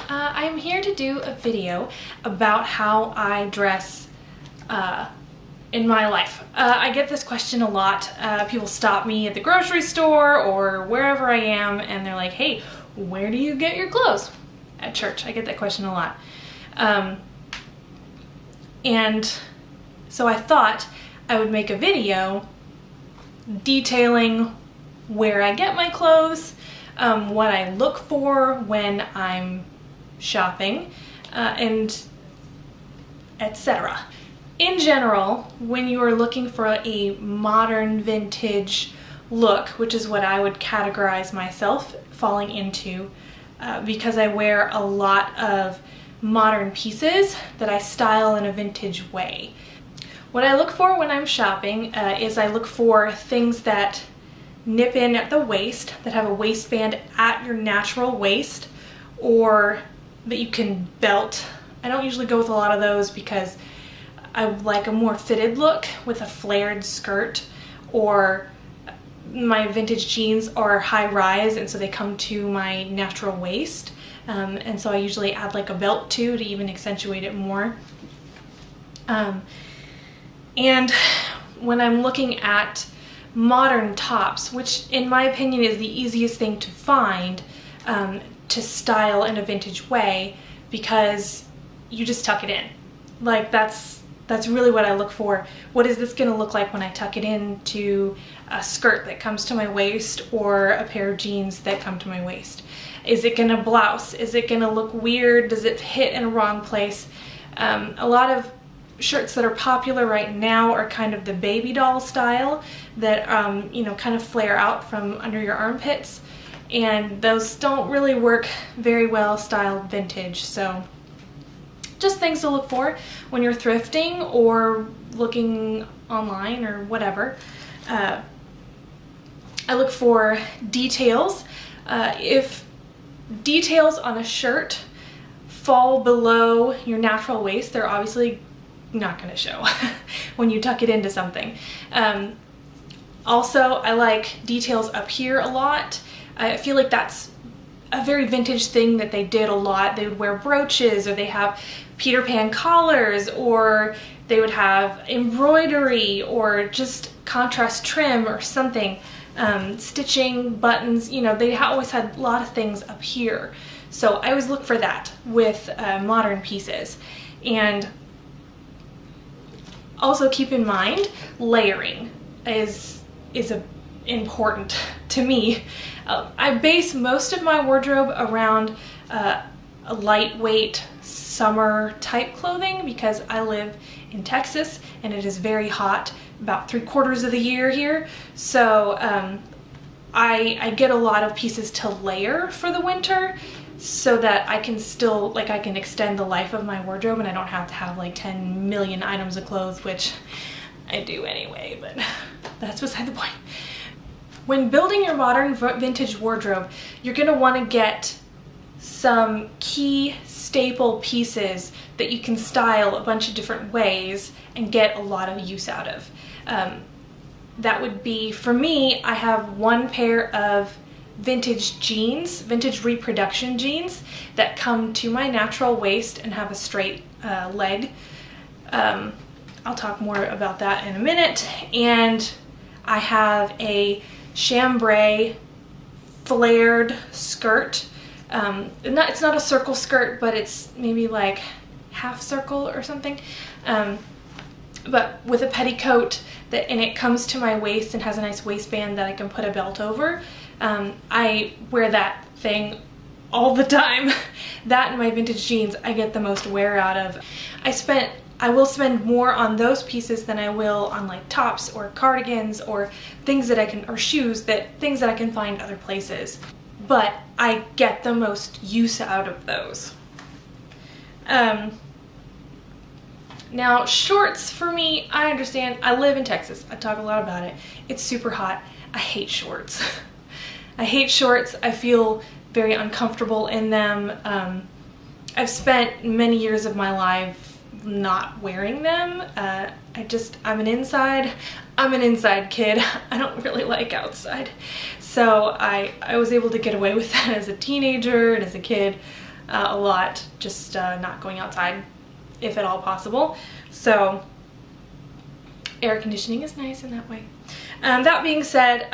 I'm here to do a video about how I dress in my life. I get this question a lot. People stop me at the grocery store or wherever I am and they're like, hey, where do you get your clothes? At church, I get that question a lot. And so I thought I would make a video detailing where I get my clothes, what I look for when I'm shopping, and etc. In general, when you are looking for a modern vintage look, which is what I would categorize myself falling into, because I wear a lot of modern pieces that I style in a vintage way. What I look for when I'm shopping is I look for things that nip in at the waist, that have a waistband at your natural waist, or that you can belt. I don't usually go with a lot of those because I like a more fitted look with a flared skirt, or my vintage jeans are high rise and so they come to my natural waist, and so I usually add like a belt too to even accentuate it more. And when I'm looking at modern tops, which in my opinion is the easiest thing to find to style in a vintage way, because you just tuck it in. Like that's really what I look for. What is this gonna look like when I tuck it into a skirt that comes to my waist or a pair of jeans that come to my waist? Is it gonna blouse? Is it gonna look weird? Does it hit in a wrong place? A lot of shirts that are popular right now are kind of the baby doll style that you know, kind of flare out from under your armpits, and those don't really work very well styled vintage. So just things to look for when you're thrifting or looking online or whatever. I look for details. If details on a shirt fall below your natural waist, they're obviously not going to show when you tuck it into something. Also, I like details up here a lot. I feel like that's a very vintage thing that they did a lot. They would wear brooches, or they have Peter Pan collars, or they would have embroidery, or just contrast trim or something, stitching, buttons, you know, they always had a lot of things up here. So I always look for that with modern pieces. And also keep in mind, layering is important to me. I base most of my wardrobe around a lightweight summer type clothing because I live in Texas and it is very hot about 3/4 of the year here. So I get a lot of pieces to layer for the winter, so that I can still, like, I can extend the life of my wardrobe and I don't have to have like 10 million items of clothes, which I do anyway, but that's beside the point. When building your modern vintage wardrobe, you're gonna wanna get some key staple pieces that you can style a bunch of different ways and get a lot of use out of. That would be, for me, I have one pair of vintage jeans, vintage reproduction jeans that come to my natural waist and have a straight leg. I'll talk more about that in a minute. And I have a chambray flared skirt. It's not a circle skirt, but it's maybe like half circle or something. But with a petticoat and it comes to my waist and has a nice waistband that I can put a belt over. I wear that thing all the time. That and my vintage jeans I get the most wear out of. I will spend more on those pieces than I will on like tops or cardigans or things that I can, or shoes, things that I can find other places. But I get the most use out of those. Now, shorts for me, I understand. I live in Texas. I talk a lot about it. It's super hot. I hate shorts. I hate shorts. I feel very uncomfortable in them. I've spent many years of my life not wearing them. I'm an inside kid. I don't really like outside. So I was able to get away with that as a teenager and as a kid. a lot, just not going outside if at all possible. So air conditioning is nice in that way. That being said,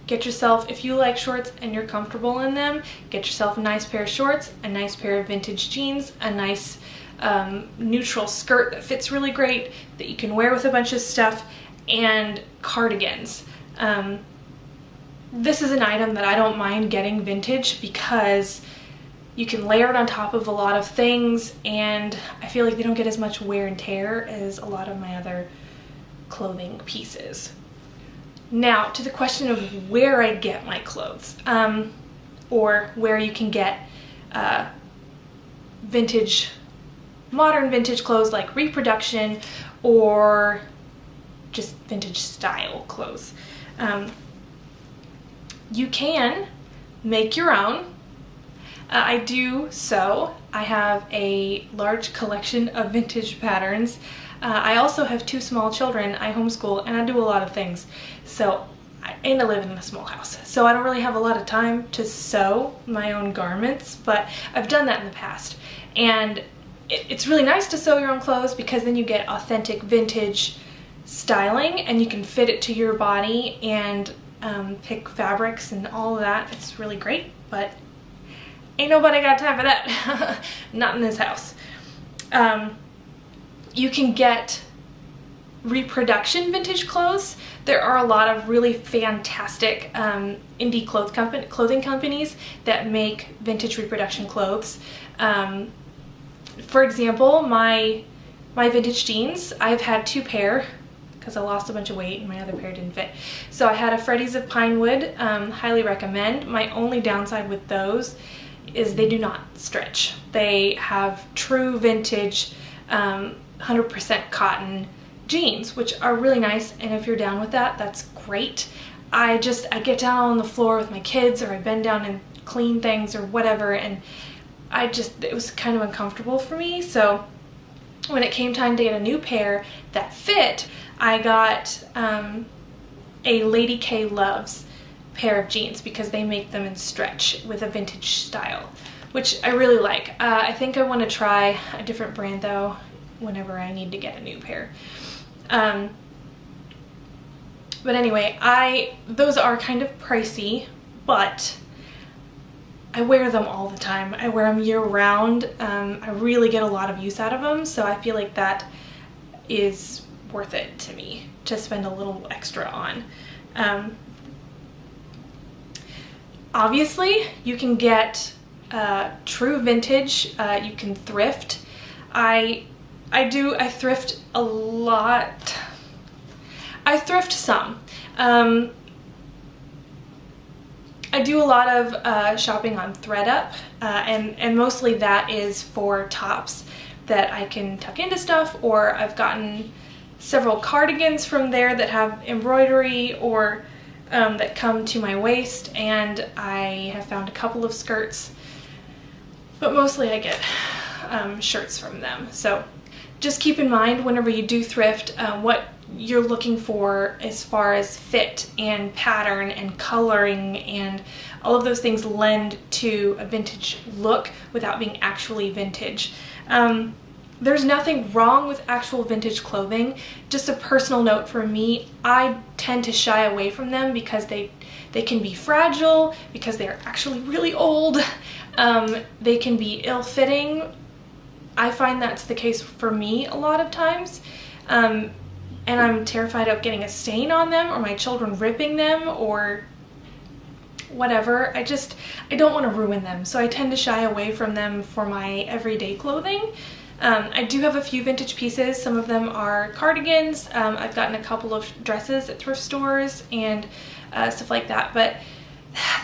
get yourself, if you like shorts and you're comfortable in them, get yourself a nice pair of shorts, a nice pair of vintage jeans, a nice neutral skirt that fits really great that you can wear with a bunch of stuff, and cardigans. This is an item that I don't mind getting vintage because you can layer it on top of a lot of things, and I feel like they don't get as much wear and tear as a lot of my other clothing pieces. Now, to the question of where I get my clothes, or where you can get vintage, modern vintage clothes like Reproduction, or just vintage style clothes. You can make your own. I do so. I have a large collection of vintage patterns. I also have 2 small children. I homeschool and I do a lot of things. And I live in a small house. So I don't really have a lot of time to sew my own garments, but I've done that in the past. And it's really nice to sew your own clothes because then you get authentic vintage styling and you can fit it to your body and pick fabrics and all of that. It's really great, but ain't nobody got time for that. Not in this house. You can get Reproduction vintage clothes. There are a lot of really fantastic indie clothing companies that make vintage Reproduction clothes. For example, my vintage jeans, I've had 2 pair because I lost a bunch of weight and my other pair didn't fit. So I had a Freddy's of Pinewood, highly recommend. My only downside with those is they do not stretch. They have true vintage 100% cotton jeans, which are really nice, and if you're down with that, that's great. I get down on the floor with my kids, or I bend down and clean things or whatever, and it was kind of uncomfortable for me. So when it came time to get a new pair that fit, I got a Lady K Loves pair of jeans because they make them in stretch with a vintage style, which I really like. I think I want to try a different brand though whenever I need to get a new pair. But anyway, those are kind of pricey, but I wear them all the time. I wear them year round. I really get a lot of use out of them, so I feel like that is worth it to me to spend a little extra on. Obviously, you can get true vintage. You can thrift. I thrift a lot. I thrift some. I do a lot of shopping on ThredUp, and mostly that is for tops that I can tuck into stuff, or I've gotten several cardigans from there that have embroidery or that come to my waist, and I have found a couple of skirts, but mostly I get shirts from them. So just keep in mind whenever you do thrift what you're looking for as far as fit and pattern and coloring, and all of those things lend to a vintage look without being actually vintage. There's nothing wrong with actual vintage clothing. Just a personal note for me, I tend to shy away from them because they can be fragile, because they're actually really old. They can be ill-fitting. I find that's the case for me a lot of times. And I'm terrified of getting a stain on them, or my children ripping them, or whatever. I don't want to ruin them, so I tend to shy away from them for my everyday clothing. I do have a few vintage pieces. Some of them are cardigans. I've gotten a couple of dresses at thrift stores and stuff like that, but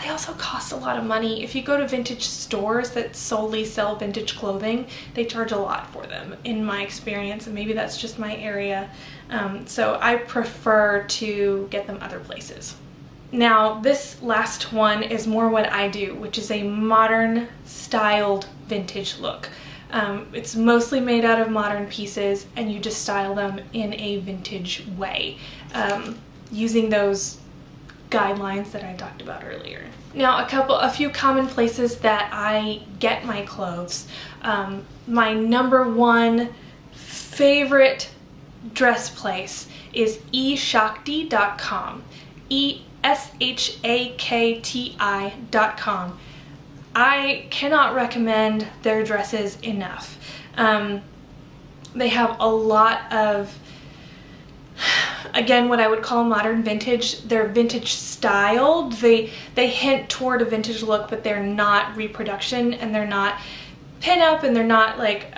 they also cost a lot of money. If you go to vintage stores that solely sell vintage clothing, they charge a lot for them, in my experience, and maybe that's just my area. So I prefer to get them other places. Now, this last one is more what I do, which is a modern styled vintage look. It's mostly made out of modern pieces, and you just style them in a vintage way, using those guidelines that I talked about earlier. Now, a few common places that I get my clothes. My number one favorite dress place is SHakti.com. SHakti.com. I cannot recommend their dresses enough. They have a lot of, again, what I would call modern vintage. They're vintage styled. They hint toward a vintage look, but they're not reproduction, and they're not pin-up, and they're not like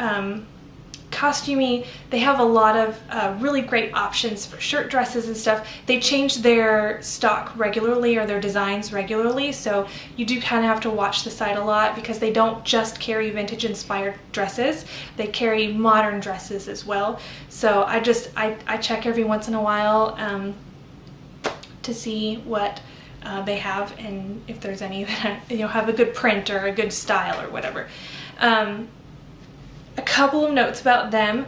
costumey. They have a lot of really great options for shirt dresses and stuff. They change their stock regularly, or their designs regularly, so you do kind of have to watch the site a lot, because they don't just carry vintage inspired dresses, they carry modern dresses as well. So I check every once in a while to see what they have, and if there's any that have a good print or a good style or whatever. A couple of notes about them.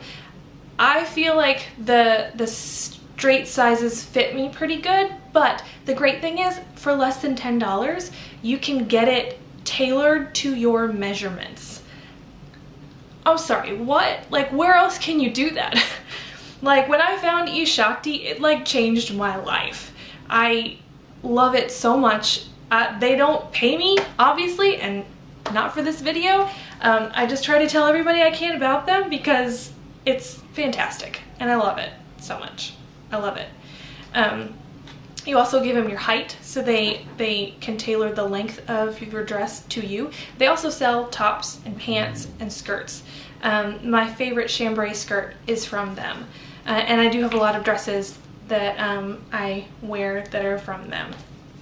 I feel like the straight sizes fit me pretty good, but the great thing is, for less than $10, you can get it tailored to your measurements. I'm sorry, what? Like, where else can you do that? Like, when I found SHakti, it like changed my life. I love it so much. They don't pay me, obviously, and not for this video. I just try to tell everybody I can about them because it's fantastic and I love it so much. I love it. You also give them your height, so they can tailor the length of your dress to you. They also sell tops and pants and skirts. My favorite chambray skirt is from them, and I do have a lot of dresses that I wear that are from them.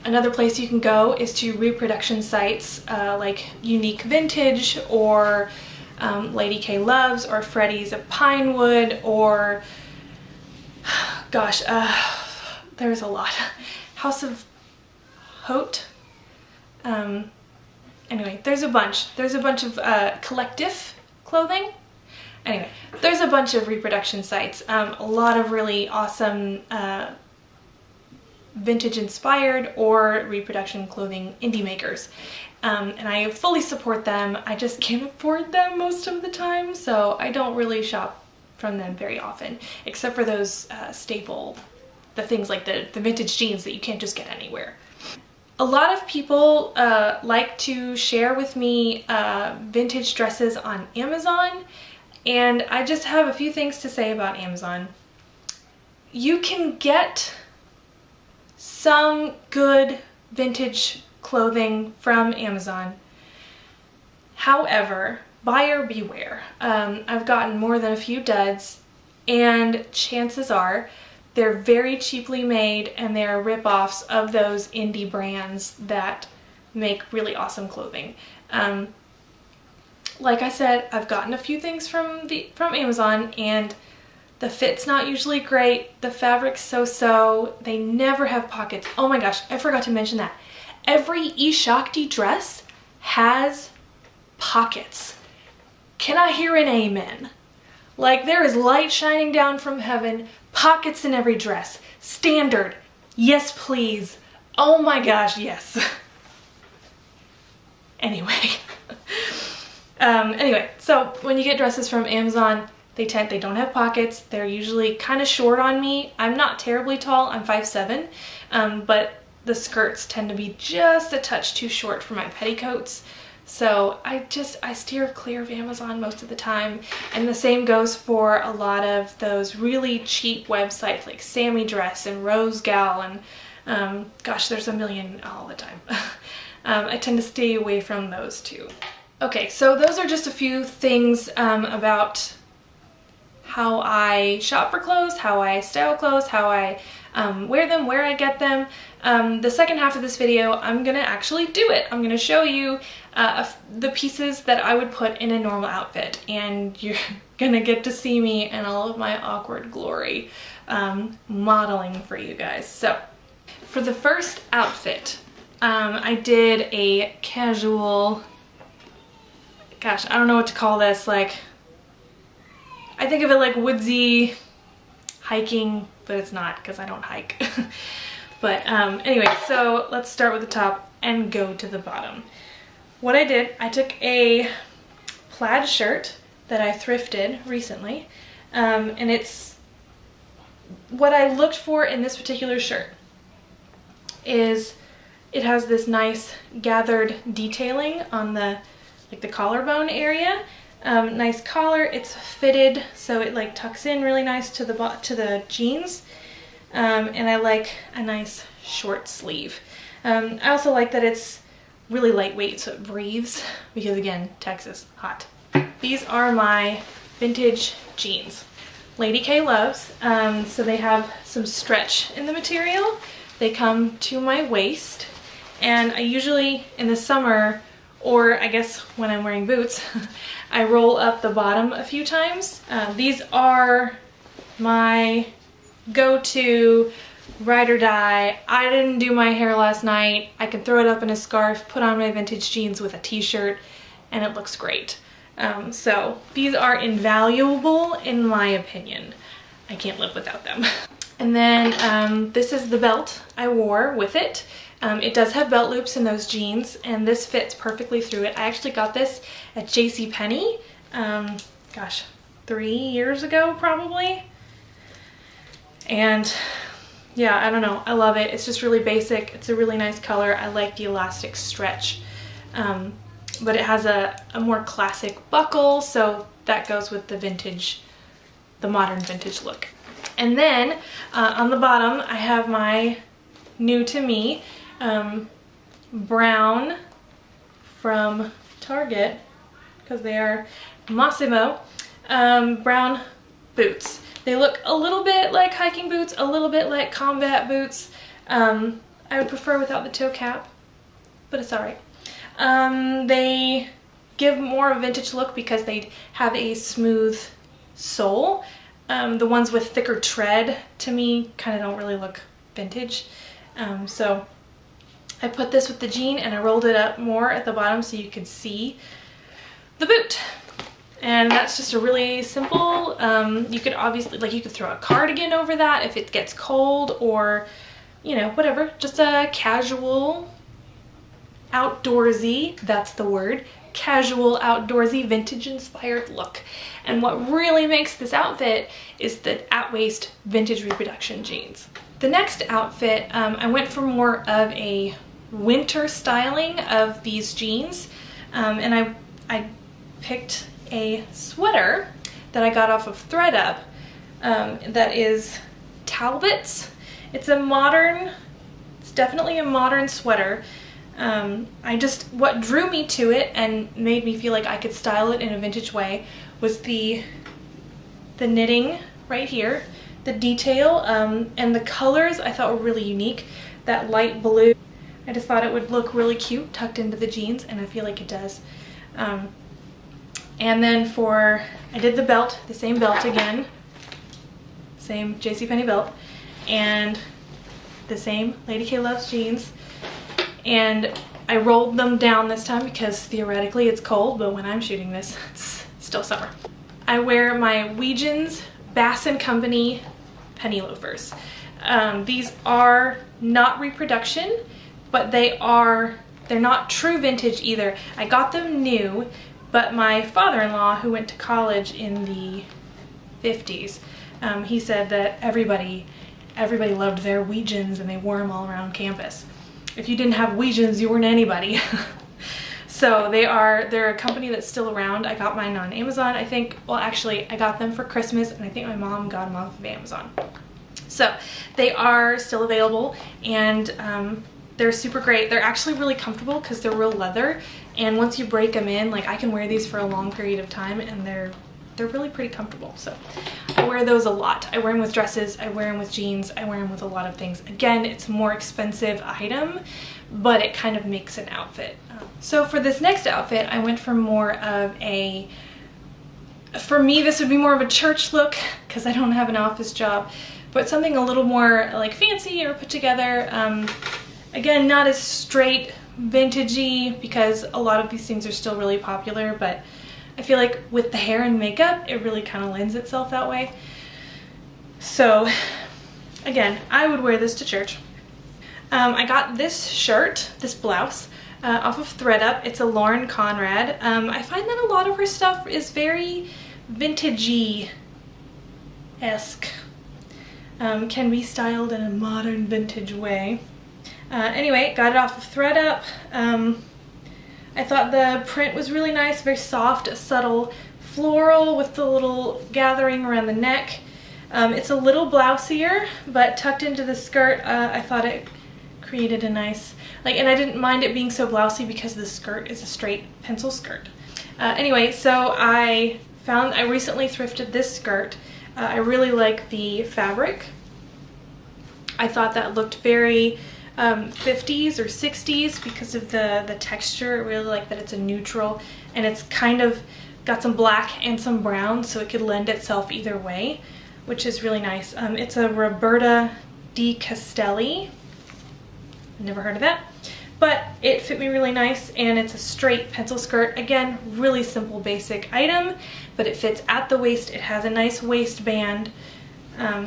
Another place you can go is to Reproduction Sites, like Unique Vintage, or Lady K Loves, or Freddy's of Pinewood, or gosh, there's a lot. House of Haute. Anyway, there's a bunch. There's a bunch of collective clothing. Anyway, there's a bunch of reproduction sites. A lot of really awesome vintage inspired or reproduction clothing indie makers. And I fully support them. I just can't afford them most of the time, so I don't really shop from them very often, except for those staple, the things like the vintage jeans that you can't just get anywhere. A lot of people like to share with me vintage dresses on Amazon, and I just have a few things to say about Amazon. You can get some good vintage clothing from Amazon. However, buyer beware. I've gotten more than a few duds, and chances are they're very cheaply made, and they're rip-offs of those indie brands that make really awesome clothing. Like I said, I've gotten a few things from Amazon, and the fit's not usually great. The fabric's so-so. They never have pockets. Oh my gosh, I forgot to mention that. Every SHakti dress has pockets. Can I hear an amen? Like, there is light shining down from heaven, pockets in every dress. Standard. Yes, please. Oh my gosh, yes. Anyway. Anyway, so when you get dresses from Amazon, they don't have pockets. They're usually kind of short on me. I'm not terribly tall. I'm 5'7", but the skirts tend to be just a touch too short for my petticoats. So I steer clear of Amazon most of the time. And the same goes for a lot of those really cheap websites like Sammy Dress and Rose Gal, and gosh, there's a million all the time. I tend to stay away from those too. Okay, so those are just a few things about how I shop for clothes, how I style clothes, how I wear them, where I get them. The second half of this video, I'm gonna actually do it. I'm gonna show you the pieces that I would put in a normal outfit, and you're gonna get to see me in all of my awkward glory modeling for you guys. So for the first outfit, I did a casual, gosh, I don't know what to call this, like, I think of it like woodsy hiking, but it's not because I don't hike. But anyway, so let's start with the top and go to the bottom. What I did, I took a plaid shirt that I thrifted recently, and it's what I looked for in this particular shirt is it has this nice gathered detailing on the collarbone area. Nice collar. It's fitted so it like tucks in really nice to the jeans, and I like a nice short sleeve. I also like that it's really lightweight so it breathes because, again, Texas, hot. These are my vintage jeans. Lady K loves, so they have some stretch in the material. They come to my waist, and I usually, in the summer, or I guess when I'm wearing boots, I roll up the bottom a few times. These are my go-to ride or die. I didn't do my hair last night. I can throw it up in a scarf, put on my vintage jeans with a t-shirt, and it looks great. So these are invaluable in my opinion. I can't live without them. And then this is the belt I wore with it. It does have belt loops in those jeans, and this fits perfectly through it. I actually got this at JCPenney, gosh, 3 years ago probably. And yeah, I don't know, I love it. It's just really basic. It's a really nice color. I like the elastic stretch. But it has a more classic buckle, so that goes with the vintage, the modern vintage look. And then on the bottom, I have my new to me brown from Target, because they are Massimo brown boots. They look a little bit like hiking boots, a little bit like combat boots. I would prefer without the toe cap, but it's alright. They give more of a vintage look because they have a smooth sole. The ones with thicker tread, to me, kind of don't really look vintage. So I put this with the jean and I rolled it up more at the bottom so you could see the boot. And that's just a really simple, you could obviously, like, you could throw a cardigan over that if it gets cold, or, you know, whatever. Just a casual, outdoorsy, that's the word, casual, outdoorsy, vintage inspired look. And what really makes this outfit is the at-waist vintage Reproduction jeans. The next outfit, I went for more of a winter styling of these jeans, and I picked a sweater that I got off of ThredUp that is Talbot's. It's definitely a modern sweater. What drew me to it and made me feel like I could style it in a vintage way was the knitting right here, the detail, and the colors I thought were really unique. That light blue, I just thought it would look really cute tucked into the jeans, and I feel like it does. And then I did the belt, the same belt again, same JCPenney belt, and the same Lady K Loves jeans. And I rolled them down this time because theoretically it's cold, but when I'm shooting this, it's still summer. I wear my Weegens Bass & Company penny loafers. These are not Reproduction, but they're not true vintage either. I got them new, but my father-in-law, who went to college in the 50s, he said that everybody loved their Weegens and they wore them all around campus. If you didn't have Weegens, you weren't anybody. So they're a company that's still around. I got mine on Amazon, I think. Well, actually, I got them for Christmas, and I think my mom got them off of Amazon. So they are still available, and they're super great. They're actually really comfortable because they're real leather, and once you break them in, like, I can wear these for a long period of time, and they're really pretty comfortable. So I wear those a lot. I wear them with dresses, I wear them with jeans, I wear them with a lot of things. Again, it's a more expensive item, but it kind of makes an outfit. So for this next outfit, I went for more of for me, this would be more of a church look because I don't have an office job, but something a little more like fancy or put together. Again, not as straight vintagey because a lot of these things are still really popular, but I feel like with the hair and makeup, it really kind of lends itself that way. So again, I would wear this to church. I got this shirt, this blouse, off of ThredUp. It's a Lauren Conrad. I find that a lot of her stuff is very vintagey-esque. Can be styled in a modern vintage way. Anyway, got it off of ThredUp. I thought the print was really nice, very soft, a subtle floral with the little gathering around the neck. It's a little blousier, but tucked into the skirt, I thought it created a nice, and I didn't mind it being so blousy because the skirt is a straight pencil skirt. Anyway, so I recently thrifted this skirt. I really like the fabric. I thought that looked very 50s or 60s because of the texture. I really like that it's a neutral, and it's kind of got some black and some brown, so it could lend itself either way, which is really nice. It's a Roberta di Castelli. Never heard of that, but it fit me really nice, and it's a straight pencil skirt. Again, really simple, basic item, but it fits at the waist. It has a nice waistband,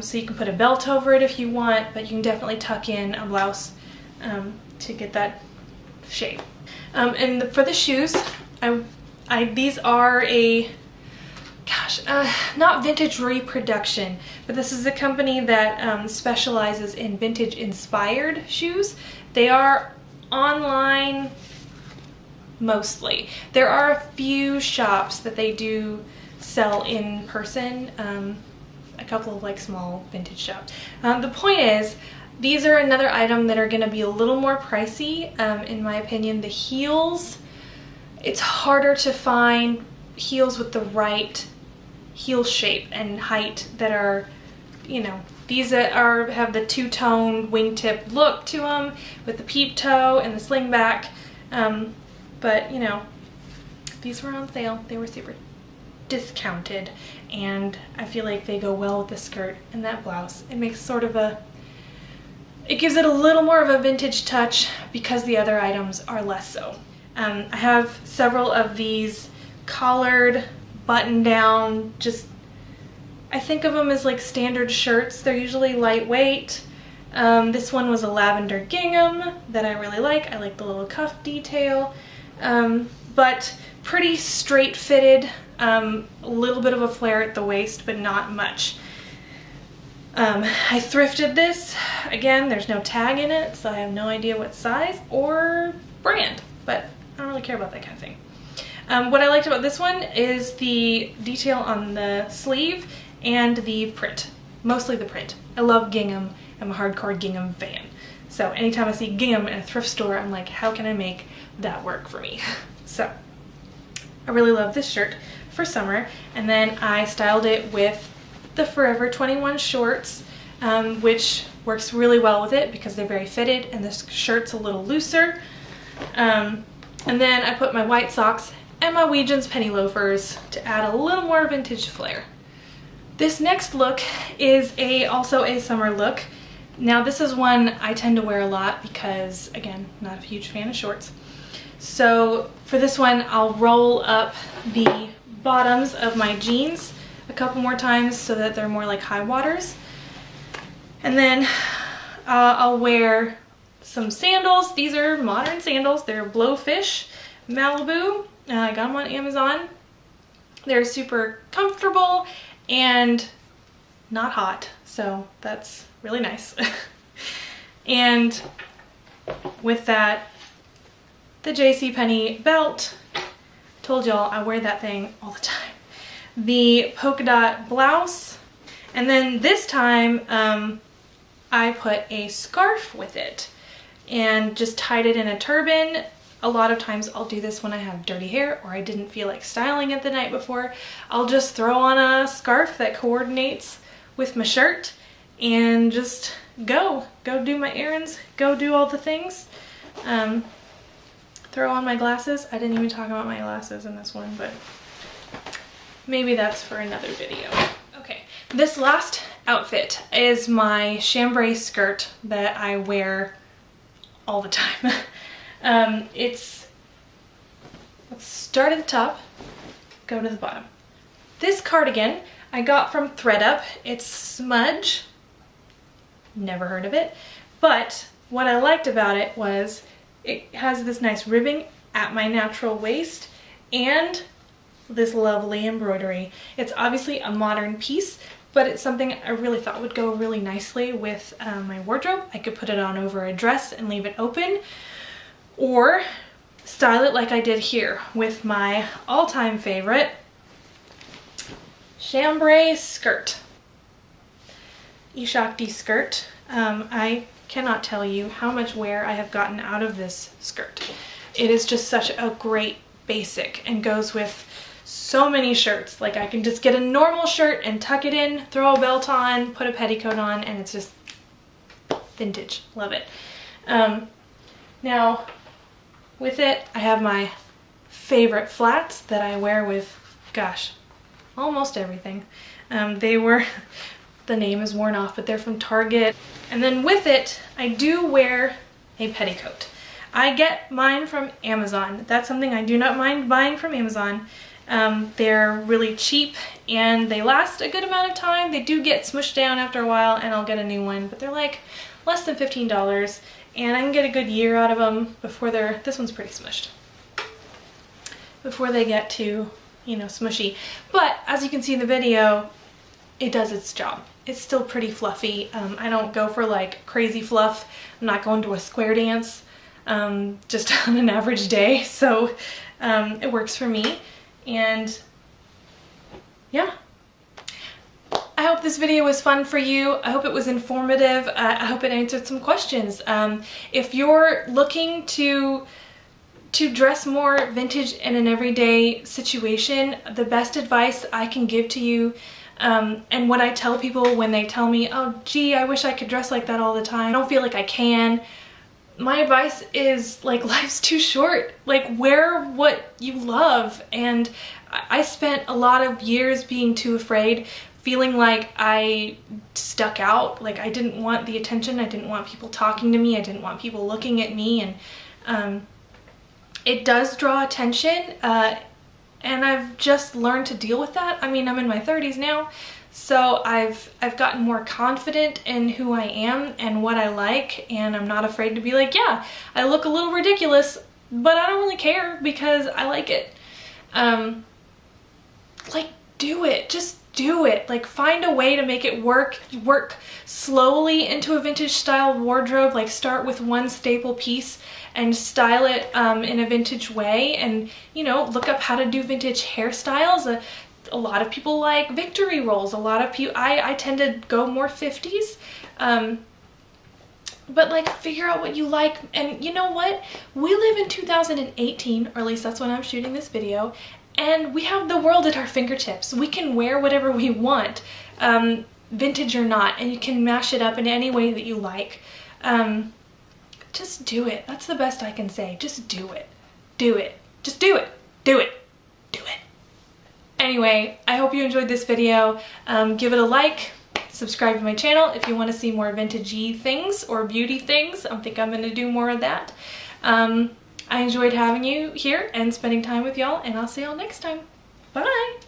so you can put a belt over it if you want, but you can definitely tuck in a blouse to get that shape. And for the shoes, these are not vintage reproduction, but this is a company that specializes in vintage inspired shoes. They are online mostly. There are a few shops that they do sell in person, a couple of small vintage shops. The point is, these are another item that are going to be a little more pricey, in my opinion. The heels, it's harder to find heels with the right heel shape and height that are, these have the two-tone wingtip look to them with the peep toe and the sling back. But these were on sale. They were super discounted, and I feel like they go well with the skirt and that blouse. It makes it gives it a little more of a vintage touch because the other items are less so. I have several of these collared, button-down, I think of them as standard shirts. They're usually lightweight. This one was a lavender gingham that I really like. I like the little cuff detail, but pretty straight fitted, a little bit of a flare at the waist, but not much. I thrifted this. Again, there's no tag in it, so I have no idea what size or brand, but I don't really care about that kind of thing. What I liked about this one is the detail on the sleeve and the print. Mostly the print. I love gingham. I'm a hardcore gingham fan. So anytime I see gingham in a thrift store, I'm like, how can I make that work for me? So I really love this shirt for summer. And then I styled it with the Forever 21 shorts, which works really well with it because they're very fitted and this shirt's a little looser. And then I put my white socks and my Weejuns penny loafers to add a little more vintage flair. This next look is also a summer look. Now this is one I tend to wear a lot because, again, not a huge fan of shorts. So for this one, I'll roll up the bottoms of my jeans a couple more times so that they're more like high waters. And then I'll wear some sandals. These are modern sandals. They're Blowfish Malibu. I got them on Amazon. They're super comfortable and not hot, so that's really nice. And with that, the JCPenney belt. Told y'all I wear that thing all the time. The polka dot blouse, and then this time I put a scarf with it and just tied it in a turban. A lot of times I'll do this when I have dirty hair or I didn't feel like styling it the night before. I'll just throw on a scarf that coordinates with my shirt and just go do my errands, go do all the things. Throw on my glasses. I didn't even talk about my glasses in this one, but maybe that's for another video. Okay, this last outfit is my chambray skirt that I wear all the time. Let's start at the top, go to the bottom. This cardigan I got from ThredUp. It's Smudge. Never heard of it, but what I liked about it was it has this nice ribbing at my natural waist and this lovely embroidery. It's obviously a modern piece, but it's something I really thought would go really nicely with my wardrobe. I could put it on over a dress and leave it open, or style it like I did here with my all-time favorite chambray skirt. SHakti skirt. I cannot tell you how much wear I have gotten out of this skirt. It is just such a great basic and goes with so many shirts. Like, I can just get a normal shirt and tuck it in, throw a belt on, put a petticoat on, and it's just vintage. Love it. Now, with it, I have my favorite flats that I wear with, gosh, almost everything. The name is worn off, but they're from Target. And then with it, I do wear a petticoat. I get mine from Amazon. That's something I do not mind buying from Amazon. They're really cheap and they last a good amount of time. They do get smushed down after a while and I'll get a new one, but they're like less than $15 and I can get a good year out of them before this one's pretty smushed, before they get too, you know, smushy. But as you can see in the video, it does its job. It's still pretty fluffy. I don't go for like crazy fluff. I'm not going to a square dance just on an average day. So it works for me. And yeah, I hope this video was fun for you. I hope it was informative. I hope it answered some questions. If you're looking to dress more vintage in an everyday situation, the best advice I can give to you, and what I tell people when they tell me, oh gee, I wish I could dress like that all the time, I don't feel like I can, my advice is, like, life's too short. Like, wear what you love. And I spent a lot of years being too afraid, feeling like I stuck out, like I didn't want the attention, I didn't want people talking to me, I didn't want people looking at me, and it does draw attention, and I've just learned to deal with that. I mean, I'm in my 30s now, so I've gotten more confident in who I am and what I like, and I'm not afraid to be like, yeah, I look a little ridiculous, but I don't really care because I like it. Like, do it. Just do it. Like, find a way to make it work slowly into a vintage style wardrobe. Like, start with one staple piece and style it in a vintage way, and, you know, look up how to do vintage hairstyles. A lot of people like victory rolls. A lot of people, I tend to go more 50s. But, like, figure out what you like. And you know what? We live in 2018, or at least that's when I'm shooting this video, and we have the world at our fingertips. We can wear whatever we want, vintage or not, and you can mash it up in any way that you like. Just do it. That's the best I can say. Just do it. Do it. Just do it. Do it. Do it. Anyway, I hope you enjoyed this video. Give it a like. Subscribe to my channel if you want to see more vintagey things or beauty things. I think I'm going to do more of that. I enjoyed having you here and spending time with y'all, and I'll see y'all next time. Bye!